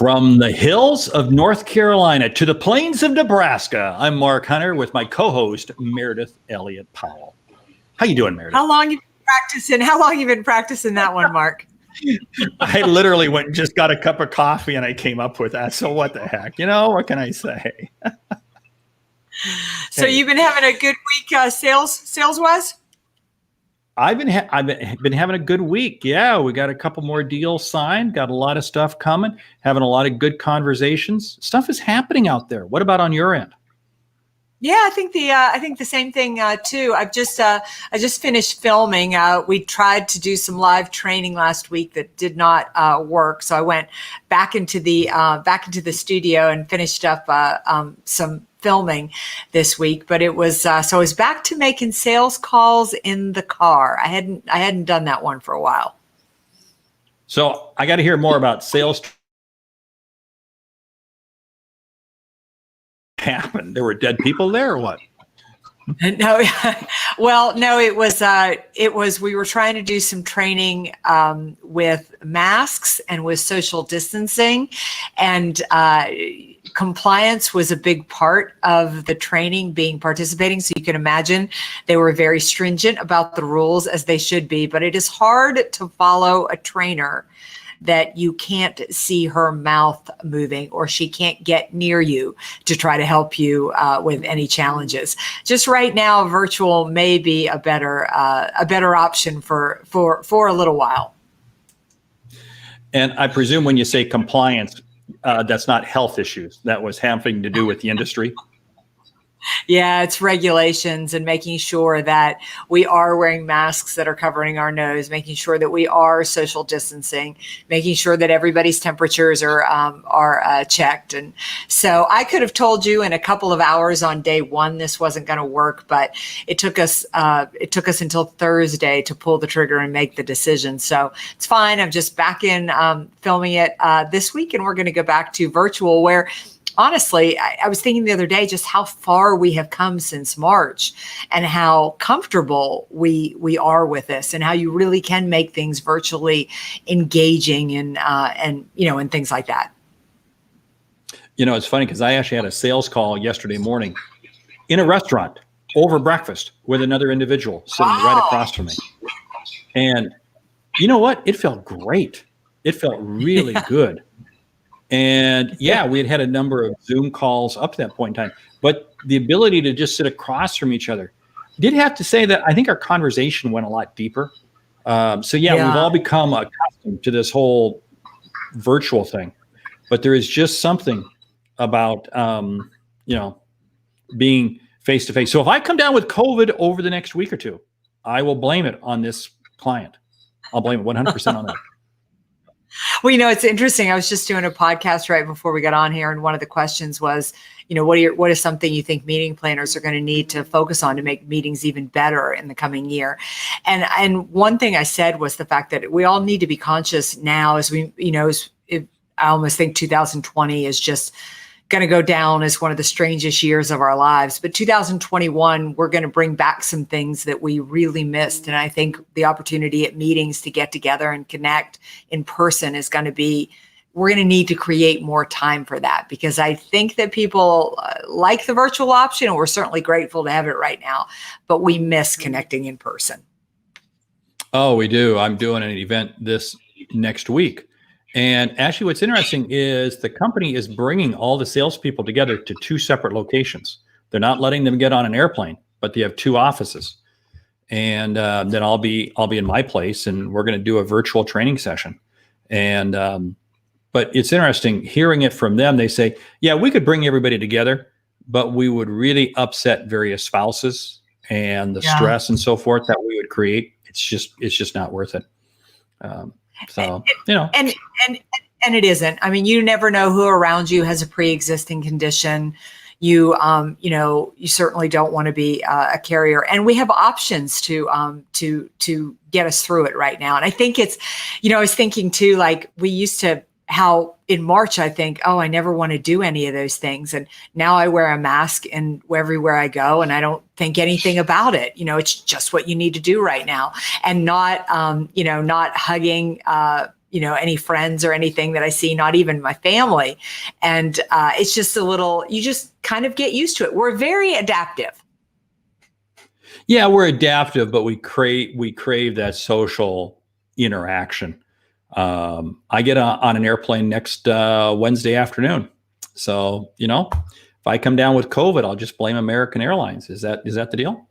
From the hills of North Carolina to the plains of Nebraska, I'm Mark Hunter with my co-host, Meridith Elliott Powell. How you doing, Meridith? How long you been practicing that one, Mark? I literally went and just got a cup of coffee and I came up with that. So what the heck? What can I say? So you've been having a good week sales-wise? I've been having a good week. Yeah, we got a couple more deals signed, got a lot of stuff coming, having a lot of good conversations. Stuff is happening out there. What about on your end? Yeah, I think the same thing too. I just finished filming. We tried to do some live training last week that did not work, so I went back into the studio and finished up some filming this week. But it was so I was back to making sales calls in the car. I hadn't done that one for a while. So I got to hear more about sales. Happened? There were dead people there, or what? No, well, no, it was, we were trying to do some training with masks and with social distancing, and compliance was a big part of the training participating. So you can imagine they were very stringent about the rules, as they should be, but it is hard to follow a trainer that you can't see her mouth moving, or she can't get near you to try to help you with any challenges. Just right now, virtual may be a better option for a little while. And I presume when you say compliance, that's not health issues. That was having to do with the industry. Yeah, it's regulations and making sure that we are wearing masks that are covering our nose, making sure that we are social distancing, making sure that everybody's temperatures are checked. And so I could have told you in a couple of hours on day one this wasn't going to work, but it took us until Thursday to pull the trigger and make the decision. So it's fine. I'm just back in filming it this week, and we're going to go back to virtual, where honestly, I was thinking the other day just how far we have come since March, and how comfortable we are with this, and how you really can make things virtually engaging and things like that. It's funny because I actually had a sales call yesterday morning in a restaurant over breakfast with another individual sitting right across from me. And you know what? It felt great. It felt really good. And yeah, we had a number of Zoom calls up to that point in time, but the ability to just sit across from each other, did have to say that I think our conversation went a lot deeper. So yeah, we've all become accustomed to this whole virtual thing, but there is just something about, being face to face. So if I come down with COVID over the next week or two, I will blame it on this client. I'll blame it 100% on that. Well, it's interesting. I was just doing a podcast right before we got on here, and one of the questions was, what is something you think meeting planners are going to need to focus on to make meetings even better in the coming year? And one thing I said was the fact that we all need to be conscious now, as we, I almost think 2020 is just going to go down as one of the strangest years of our lives. But 2021, we're going to bring back some things that we really missed. And I think the opportunity at meetings to get together and connect in person is going to be, we're going to need to create more time for that, because I think that people like the virtual option, and we're certainly grateful to have it right now, but we miss connecting in person. Oh, we do. I'm doing an event this next week. And actually, what's interesting is the company is bringing all the salespeople together to two separate locations. They're not letting them get on an airplane, but they have two offices. And then I'll be in my place, and we're going to do a virtual training session. And but it's interesting hearing it from them. They say, yeah, we could bring everybody together, but we would really upset various spouses and the stress and so forth that we would create. It's just not worth it. And it isn't. I mean, you never know who around you has a pre-existing condition. You certainly don't want to be a carrier, and we have options to get us through it right now. And I think it's, I was thinking too, like we used to, how in March, I think, oh, I never want to do any of those things. And now I wear a mask and everywhere I go, and I don't think anything about it. It's just what you need to do right now, and not hugging, any friends or anything that I see, not even my family. And it's just you just kind of get used to it. We're very adaptive. Yeah, we're adaptive, but we crave that social interaction. I get on an airplane next Wednesday afternoon. So, if I come down with COVID, I'll just blame American Airlines. Is that the deal?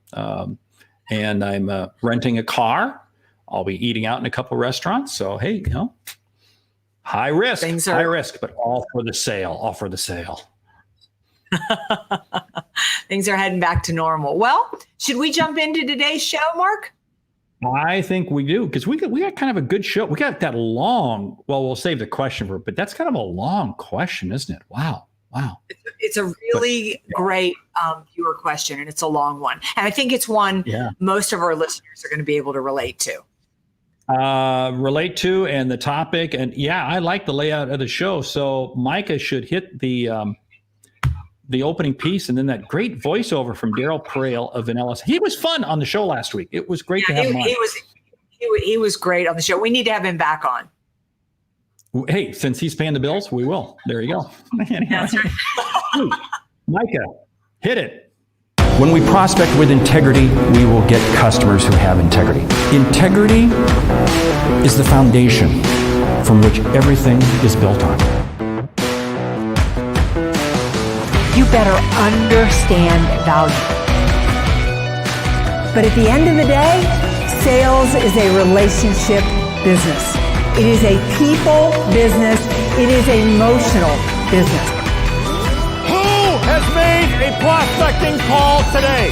And I'm renting a car. I'll be eating out in a couple restaurants. So, hey, high risk, but all for the sale. Things are heading back to normal. Well, should we jump into today's show, Mark? I think we do, because we got kind of a good show. We got that long. Well, we'll save the question for it, but that's kind of a long question, isn't it? Wow. It's a really great viewer question, and it's a long one. And I think it's one most of our listeners are going to be able to relate to. And the topic. And I like the layout of the show. So Micah should hit the opening piece, and then that great voiceover from Daryl Prale of Vanilla. He was fun on the show last week. It was great to have him on. He was great on the show. We need to have him back on. Hey, since he's paying the bills, we will. There you go. That's right. Micah, hit it. When we prospect with integrity, we will get customers who have integrity. Integrity is the foundation from which everything is built on. You better understand value. But at the end of the day, sales is a relationship business. It is a people business. It is an emotional business. Who has made a prospecting call today?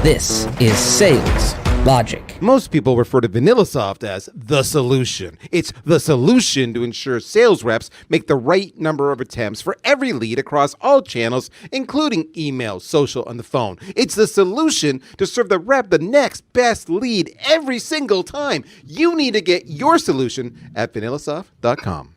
This is Sales Logic. Most people refer to VanillaSoft as the solution. It's the solution to ensure sales reps make the right number of attempts for every lead across all channels, including email, social, and the phone. It's the solution to serve the rep the next best lead every single time. You need to get your solution at VanillaSoft.com.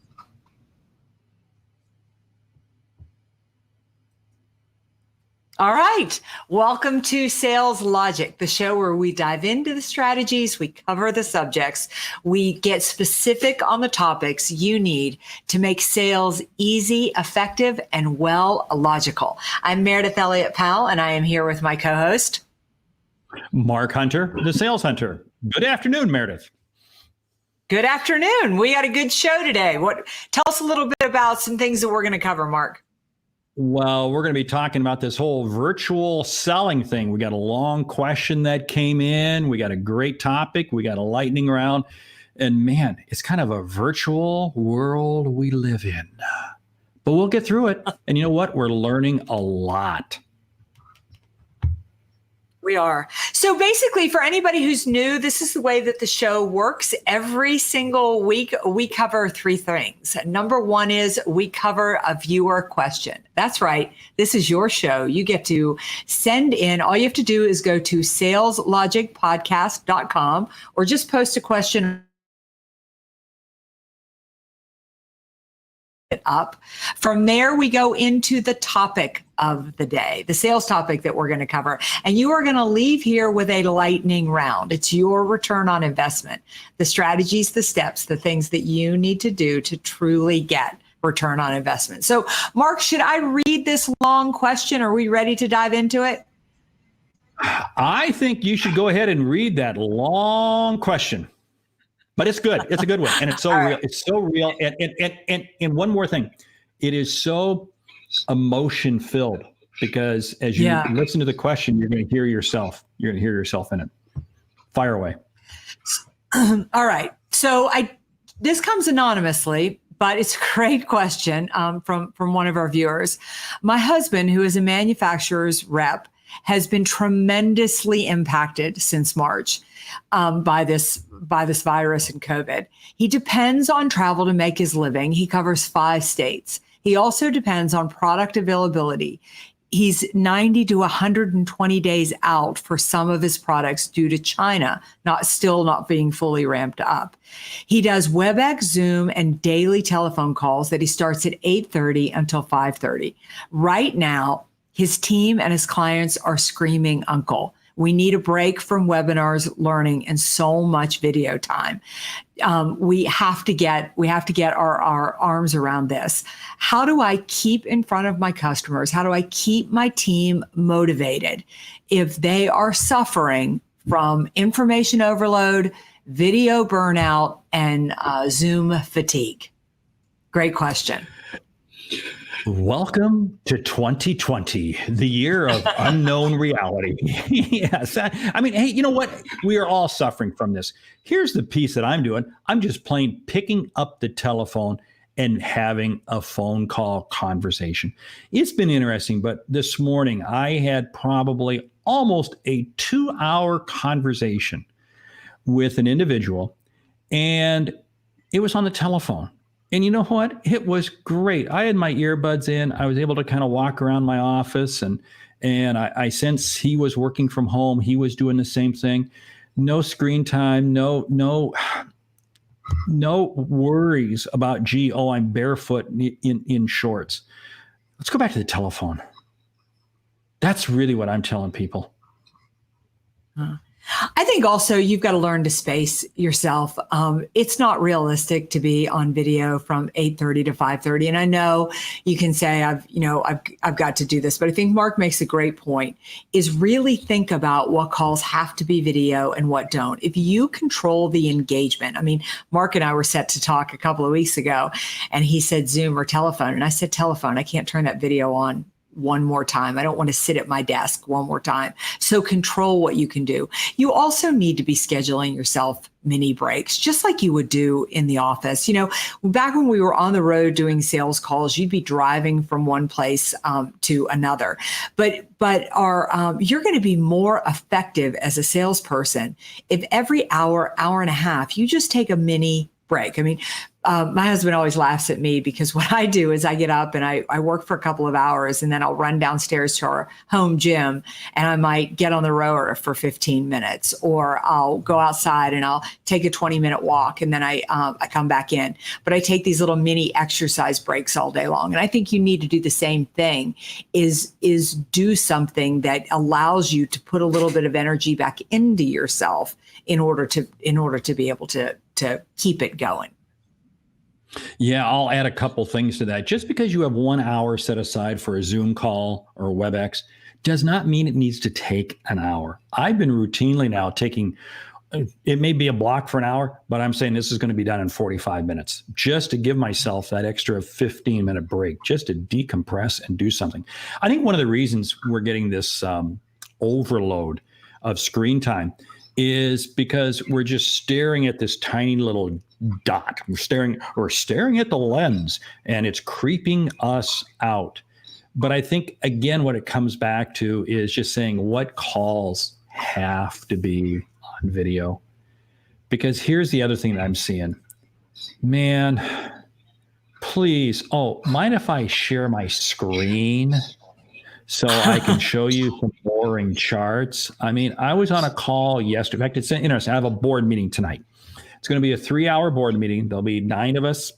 All right. Welcome to Sales Logic, the show where we dive into the strategies, we cover the subjects, we get specific on the topics you need to make sales easy, effective, and logical. I'm Meridith Elliott Powell, and I am here with my co-host, Mark Hunter, the Sales Hunter. Good afternoon, Meridith. Good afternoon. We got a good show today. Tell us a little bit about some things that we're going to cover, Mark. Well, we're going to be talking about this whole virtual selling thing. We got a long question that came in. We got a great topic. We got a lightning round. And man, it's kind of a virtual world we live in. But we'll get through it. And you know what? We're learning a lot. We are. So basically, for anybody who's new, this is the way that the show works. Every single week, we cover three things. Number one is we cover a viewer question. That's right. This is your show. You get to send in. All you have to do is go to saleslogicpodcast.com or just post a question up. From there, we go into the topic of the day, the sales topic that we're going to cover. And you are going to leave here with a lightning round. It's your return on investment, the strategies, the steps, the things that you need to do to truly get return on investment. So, Mark, should I read this long question? Are we ready to dive into it? I think you should go ahead and read that long question. But it's good. It's a good one. And it's so real. Right. It's so real. And one more thing. It is so emotion filled because as you listen to the question, you're going to hear yourself. You're going to hear yourself in it. Fire away. All right. So this comes anonymously, but it's a great question from one of our viewers. My husband, who is a manufacturer's rep, has been tremendously impacted since March by this virus and COVID. He depends on travel to make his living. He covers 5 states. He also depends on product availability. He's 90 to 120 days out for some of his products due to China still not being fully ramped up. He does WebEx, Zoom, and daily telephone calls that he starts at 8:30 until 5:30. Right now, his team and his clients are screaming, "Uncle, we need a break from webinars, learning, and so much video time. We have to get our arms around this. How do I keep in front of my customers? How do I keep my team motivated if they are suffering from information overload, video burnout, and Zoom fatigue?" Great question. Welcome to 2020, the year of unknown reality. Yes. I mean, hey, you know what? We are all suffering from this. Here's the piece that I'm doing. I'm just plain picking up the telephone and having a phone call conversation. It's been interesting, but this morning I had probably almost a 2-hour conversation with an individual, and it was on the telephone. And you know what? It was great. I had my earbuds in. I was able to kind of walk around my office, and I sensed he was working from home. He was doing the same thing. No screen time. No worries about, I'm barefoot in shorts. Let's go back to the telephone. That's really what I'm telling people. I think also you've got to learn to space yourself. It's not realistic to be on video from 8:30 to 5:30. And I know you can say I've got to do this, but I think Mark makes a great point, is really think about what calls have to be video and what don't. If you control the engagement, I mean, Mark and I were set to talk a couple of weeks ago, and he said Zoom or telephone. And I said telephone. I can't turn that video on one more time. I don't want to sit at my desk one more time. So control what you can do. You also need to be scheduling yourself mini breaks, just like you would do in the office. You know, back when we were on the road doing sales calls, you'd be driving from one place to another. But you're going to be more effective as a salesperson if every hour and a half, you just take a mini break. I mean, my husband always laughs at me because what I do is I get up and I work for a couple of hours, and then I'll run downstairs to our home gym, and I might get on the rower for 15 minutes, or I'll go outside and I'll take a 20-minute walk, and then I come back in. But I take these little mini exercise breaks all day long. And I think you need to do the same thing, is do something that allows you to put a little bit of energy back into yourself in order to be able to keep it going. Yeah, I'll add a couple things to that. Just because you have 1 hour set aside for a Zoom call or WebEx does not mean it needs to take an hour. I've been routinely now taking, it may be a block for an hour, but I'm saying this is going to be done in 45 minutes, just to give myself that extra 15-minute break, just to decompress and do something. I think one of the reasons we're getting this overload of screen time is because we're just staring at this tiny little dot. We're staring at the lens, and it's creeping us out. But I think, again, what it comes back to is just saying what calls have to be on video. Because here's the other thing that I'm seeing. Man, please. Oh, mind if I share my screen so I can show you some boring charts? I mean, I was on a call yesterday. In fact, it's interesting. I have a board meeting tonight. It's going to be a 3-hour board meeting. There'll be 9 of us.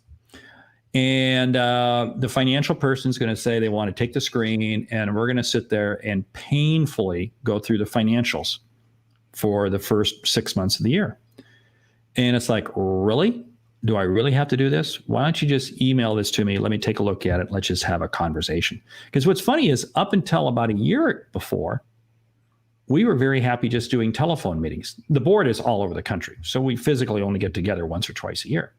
And the financial person is going to say they want to take the screen, and we're going to sit there and painfully go through the financials for the first 6 months of the year. And it's like, really? Do I really have to do this? Why don't you just email this to me? Let me take a look at it. Let's just have a conversation. Because what's funny is up until about a year before, we were very happy just doing telephone meetings. The board is all over the country, so we physically only get together once or twice a year.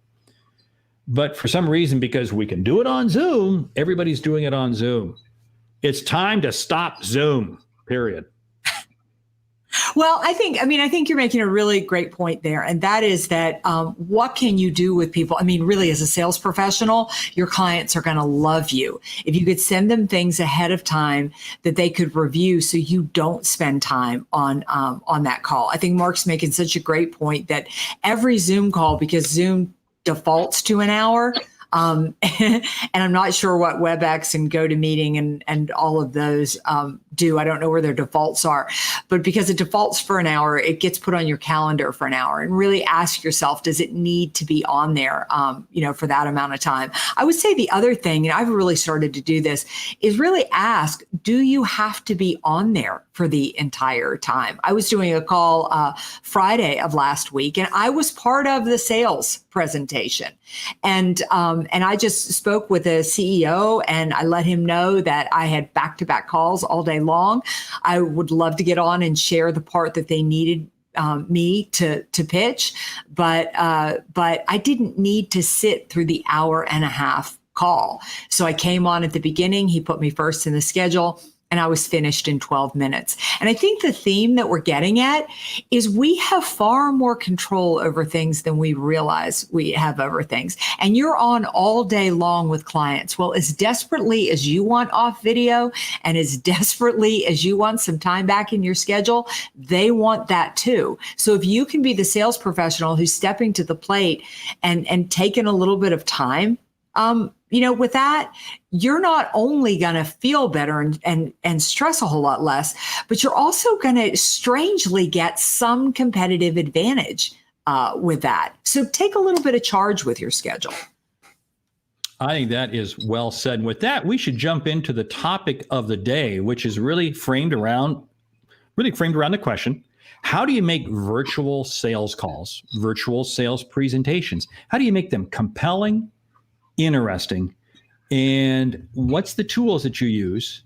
But for some reason, because we can do it on Zoom, everybody's doing it on Zoom. It's time to stop Zoom, period. Well, I think you're making a really great point there. And that is that what can you do with people? I mean, really, as a sales professional, your clients are going to love you. If you could send them things ahead of time that they could review so you don't spend time on that call. I think Mark's making such a great point that every Zoom call, because Zoom defaults to an hour, And I'm not sure what WebEx and GoToMeeting and all of those do. I don't know where their defaults are, but because it defaults for an hour, it gets put on your calendar for an hour. And really ask yourself, does it need to be on there, for that amount of time? I would say the other thing, and I've really started to do this, is really ask, do you have to be on there for the entire time? I was doing a call Friday of last week, and I was part of the sales presentation. And I just spoke with the CEO, and I let him know that I had back-to-back calls all day long. I would love to get on and share the part that they needed me to pitch, but I didn't need to sit through the hour and a half call. So I came on at the beginning. He put me first in the schedule, and I was finished in 12 minutes. And I think the theme that we're getting at is we have far more control over things than we realize we have over things. And you're on all day long with clients. Well, as desperately as you want off video and as desperately as you want some time back in your schedule, they want that too. So if you can be the sales professional who's stepping to the plate and taking a little bit of time, with that, you're not only going to feel better and stress a whole lot less, but you're also going to strangely get some competitive advantage with that. So take a little bit of charge with your schedule. I think that is well said. And with that, we should jump into the topic of the day, which is really framed around the question: how do you make virtual sales calls, virtual sales presentations? How do you make them compelling, interesting, and what's the tools that you use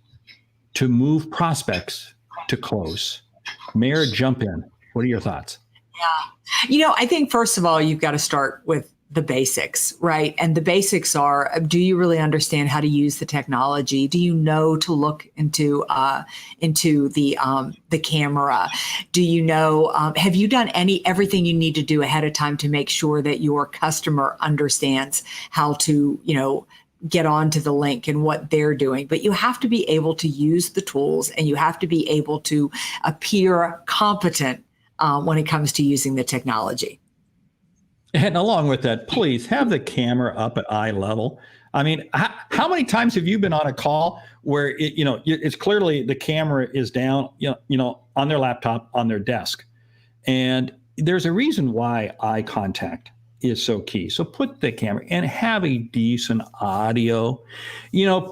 to move prospects to close? Mayor, jump in. What are your thoughts? Yeah. I think first of all, you've got to start with the basics, right? And the basics are, do you really understand how to use the technology? Do you know to look into the camera? Do you know, have you done everything you need to do ahead of time to make sure that your customer understands how to, get onto the link and what they're doing? But you have to be able to use the tools, and you have to be able to appear competent when it comes to using the technology. And along with that, please have the camera up at eye level. I mean, how many times have you been on a call where it's clearly the camera is down, on their laptop, on their desk, and there's a reason why eye contact is so key. So put the camera and have a decent audio.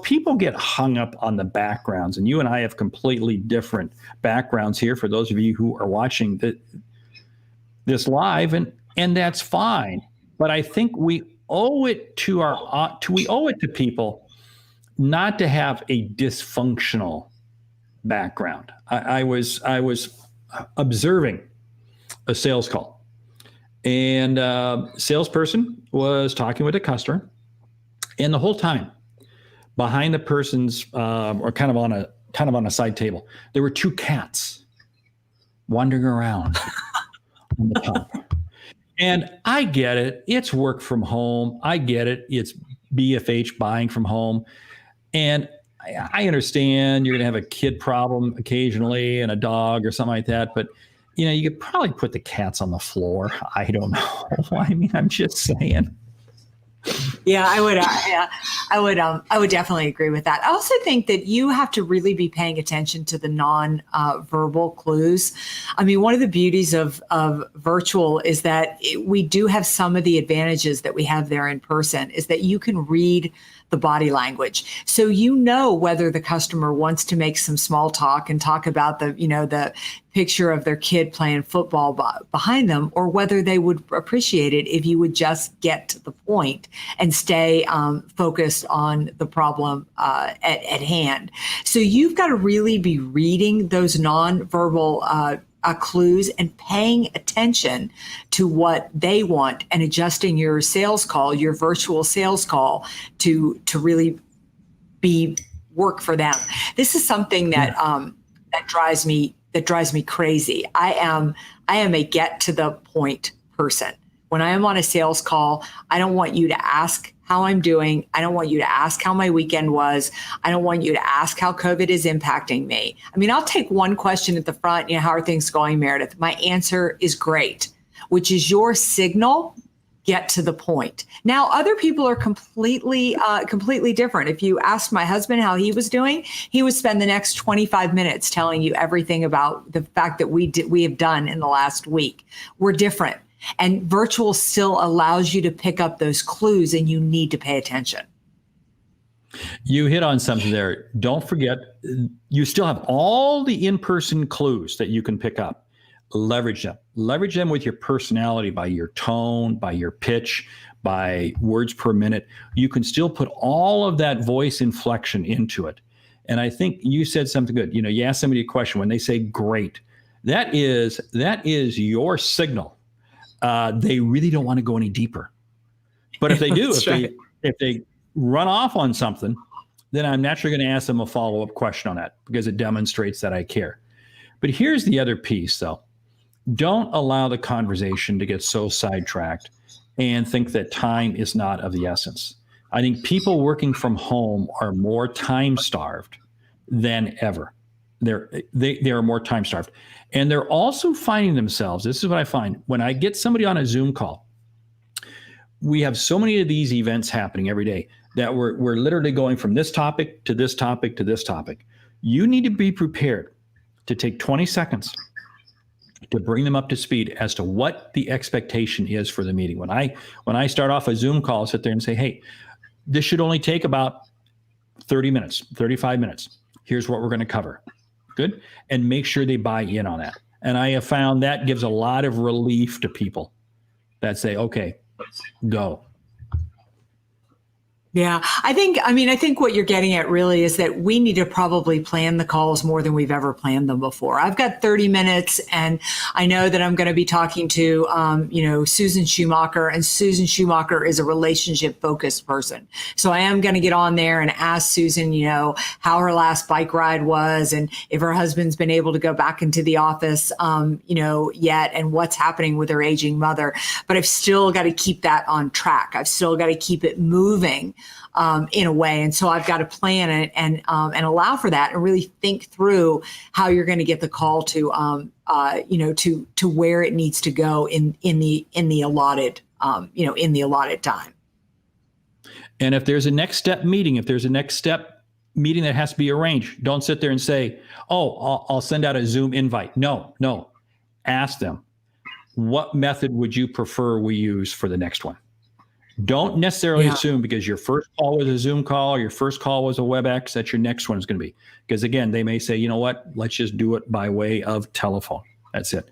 People get hung up on the backgrounds, and you and I have completely different backgrounds here for those of you who are watching this live, and that's fine. But I think we owe it to people not to have a dysfunctional background. I was observing a sales call, and salesperson was talking with a customer, and the whole time behind the person's or kind of on a side table, there were two cats wandering around on the top. And I get it. It's work from home. I get it. It's BFH, buying from home. And I understand you're going to have a kid problem occasionally and a dog or something like that. But, you could probably put the cats on the floor. I don't know. I mean, I'm just saying. Yeah, I would definitely agree with that. I also think that you have to really be paying attention to the non-verbal clues. I mean, one of the beauties of virtual is that we do have some of the advantages that we have there in person, is that you can read the body language. So whether the customer wants to make some small talk and talk about the picture of their kid playing football behind them, or whether they would appreciate it if you would just get to the point and stay focused on the problem at hand. So you've got to really be reading those nonverbal clues and paying attention to what they want and adjusting your sales call, your virtual sales call, to really work for them. This is something that drives me crazy. I am a get to the point person. When I am on a sales call, I don't want you to ask how I'm doing. I don't want you to ask how my weekend was. I don't want you to ask how COVID is impacting me. I mean, I'll take one question at the front, how are things going, Meridith? My answer is great, which is your signal get to the point. Now, other people are completely different. If you asked my husband how he was doing, he would spend the next 25 minutes telling you everything about the fact that we have done in the last week. We're different. And virtual still allows you to pick up those clues, and you need to pay attention. You hit on something there. Don't forget, you still have all the in-person clues that you can pick up. Leverage them. Leverage them with your personality, by your tone, by your pitch, by words per minute. You can still put all of that voice inflection into it. And I think you said something good. You ask somebody a question when they say great. That is your signal. They really don't want to go any deeper. But if they do, if they run off on something, then I'm naturally going to ask them a follow-up question on that, because it demonstrates that I care. But here's the other piece, though. Don't allow the conversation to get so sidetracked and think that time is not of the essence. I think people working from home are more time-starved than ever. They are more time-starved. And they're also finding themselves, this is what I find, when I get somebody on a Zoom call, we have so many of these events happening every day that we're literally going from this topic to this topic to this topic. You need to be prepared to take 20 seconds to bring them up to speed as to what the expectation is for the meeting. When I start off a Zoom call, I'll sit there and say, hey, this should only take about 30 minutes, 35 minutes. Here's what we're going to cover. Good. And make sure they buy in on that. And I have found that gives a lot of relief to people that say, okay, go. Yeah, I think what you're getting at really is that we need to probably plan the calls more than we've ever planned them before. I've got 30 minutes, and I know that I'm going to be talking to, Susan Schumacher, and Susan Schumacher is a relationship focused person. So I am going to get on there and ask Susan, how her last bike ride was, and if her husband's been able to go back into the office, yet, and what's happening with her aging mother. But I've still got to keep that on track. I've still got to keep it moving. In a way. And so I've got to plan it and allow for that, and really think through how you're going to get the call to where it needs to go in the allotted time. And if there's a next step meeting, that has to be arranged, don't sit there and say, oh, I'll send out a Zoom invite. No. Ask them, what method would you prefer we use for the next one? Don't necessarily assume because your first call was a Zoom call or your first call was a WebEx that your next one is going to be. Because again, they may say, you know what, let's just do it by way of telephone. That's it.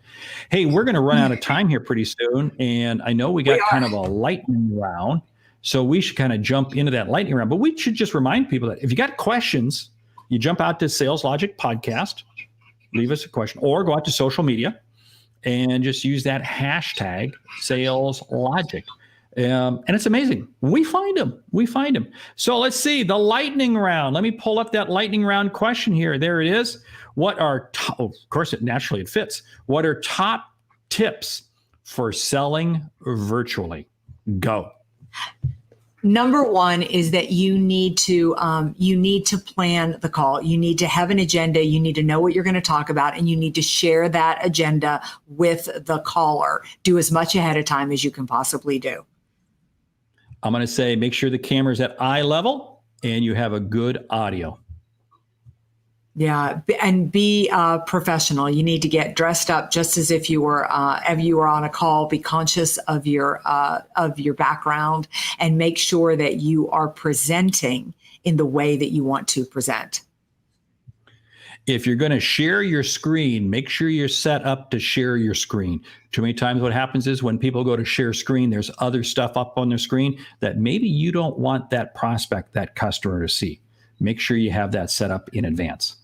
Hey, we're going to run out of time here pretty soon. And I know we got kind of a lightning round. So we should kind of jump into that lightning round. But we should just remind people that if you got questions, you jump out to Sales Logic Podcast, leave us a question, or go out to social media and just use that hashtag Sales Logic. And it's amazing. We find them. So let's see the lightning round. Let me pull up that lightning round question here. There it is. What are of course it fits. What are top tips for selling virtually? Go. Number one is that you need to plan the call. You need to have an agenda. You need to know what you're going to talk about, and you need to share that agenda with the caller. Do as much ahead of time as you can possibly do. I'm going to say, make sure the camera's at eye level and you have a good audio. Yeah, and be professional. You need to get dressed up just as if you were on a call. Be conscious of your background, and make sure that you are presenting in the way that you want to present. If you're going to share your screen, make sure you're set up to share your screen. Too many times what happens is when people go to share screen, there's other stuff up on their screen that maybe you don't want that prospect, that customer to see. Make sure you have that set up in advance.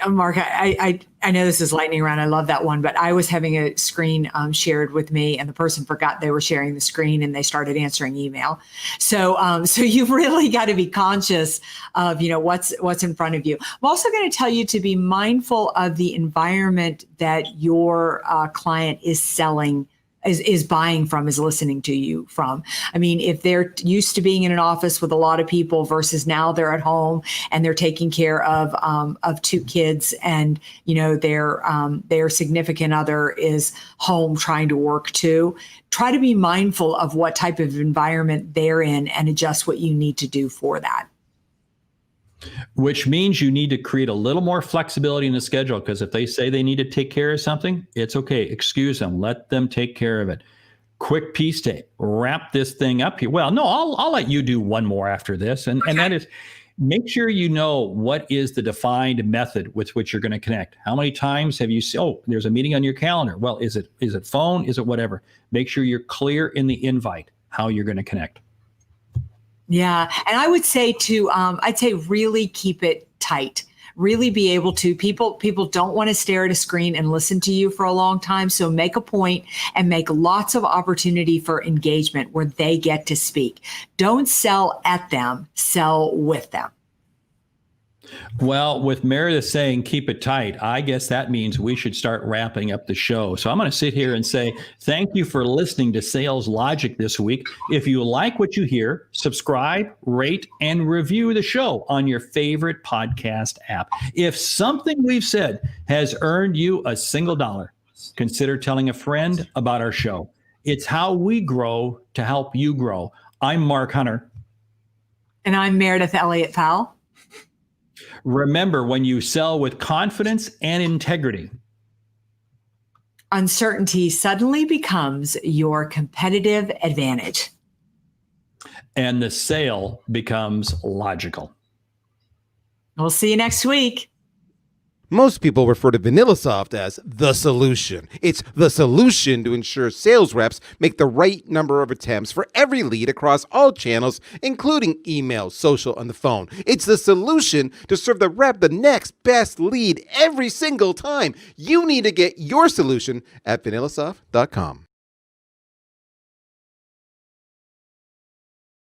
Mark, I know this is lightning round. I love that one, but I was having a screen shared with me, and the person forgot they were sharing the screen, and they started answering email. So you've really got to be conscious of what's in front of you. I'm also going to tell you to be mindful of the environment that your client is selling is buying from, is listening to you from. I mean, if they're used to being in an office with a lot of people versus now they're at home and they're taking care of 2 kids, and their significant other is home trying to work too. Try to be mindful of what type of environment they're in and adjust what you need to do for that. Which means you need to create a little more flexibility in the schedule, because if they say they need to take care of something, it's okay. Excuse them. Let them take care of it. Quick piece to wrap this thing up here. Well, no, I'll let you do one more after this. And that is, make sure you know what is the defined method with which you're going to connect. How many times have you seen, oh, there's a meeting on your calendar? Well, is it phone? Is it whatever? Make sure you're clear in the invite how you're going to connect. Yeah. And I would say I'd say really keep it tight. Really be able to, people don't want to stare at a screen and listen to you for a long time. So make a point and make lots of opportunity for engagement where they get to speak. Don't sell at them, sell with them. Well, with Meridith saying keep it tight, I guess that means we should start wrapping up the show. So I'm going to sit here and say thank you for listening to Sales Logic this week. If you like what you hear, subscribe, rate, and review the show on your favorite podcast app. If something we've said has earned you a single dollar, consider telling a friend about our show. It's how we grow to help you grow. I'm Mark Hunter. And I'm Meridith Elliott Powell. Remember, when you sell with confidence and integrity, uncertainty suddenly becomes your competitive advantage. And the sale becomes logical. We'll see you next week. Most people refer to VanillaSoft as the solution. It's the solution to ensure sales reps make the right number of attempts for every lead across all channels, including email, social, and the phone. It's the solution to serve the rep the next best lead every single time. You need to get your solution at VanillaSoft.com.